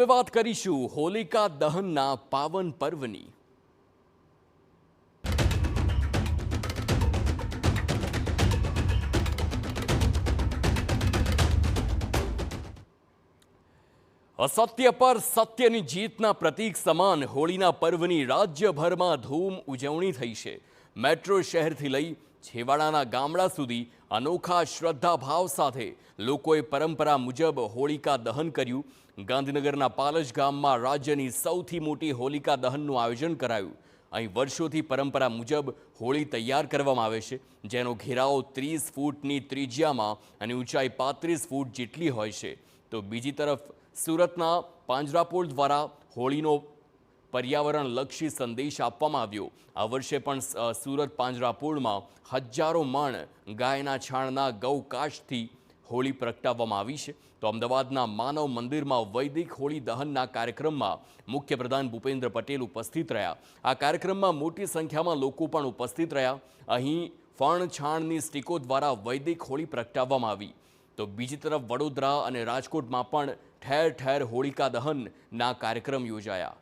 હવે વાત કરીશું હોલિકા દહનના પાવન પર્વની। असत्य पर सत्यની જીતના પ્રતીક સમાન હોળીના પર્વની રાજ્યભરમાં ધૂમ ઉજવણી થઈ છે। મેટ્રો શહેરથી લઈ છેવાડાના ગામડા સુધી અનોખા શ્રદ્ધાભાવ સાથે લોકોએ પરંપરા મુજબ હોલિકા દહન કર્યું। ગાંધીનગરના પાલજ ગામમાં રાજ્યની સૌથી મોટી હોલિકા દહનનું આયોજન કરાયું। અહીં વર્ષોથી પરંપરા મુજબ હોળી તૈયાર કરવામાં આવે છે, જેનો ઘેરાવ 30 ફૂટની ત્રિજ્યામાં અને ઊંચાઈ 35 ફૂટ જેટલી હોય છે। તો બીજી તરફ સુરતના પાંજરાપોળ દ્વારા હોળીનો પર્યાવરણલક્ષી સંદેશ આપવામાં આવ્યો। આ વર્ષે પણ સુરત પાંજરાપોળમાં હજારો મણ ગાયના છાણના ગૌકાશથી હોળી પ્રગટાવવામાં આવી છે। તો અમદાવાદના માનવ મંદિરમાં વૈદિક હોળી દહનના કાર્યક્રમમાં મુખ્યપ્રધાન ભૂપેન્દ્ર પટેલ ઉપસ્થિત રહ્યા। આ કાર્યક્રમમાં મોટી સંખ્યામાં લોકો પણ ઉપસ્થિત રહ્યા। અહીં ફણ છાણની સ્ટીકો દ્વારા વૈદિક હોળી પ્રગટાવવામાં આવી। તો બીજી તરફ વડોદરા અને રાજકોટમાં પણ ઠેર ઠેર હોલિકા દહનના કાર્યક્રમ યોજાયા।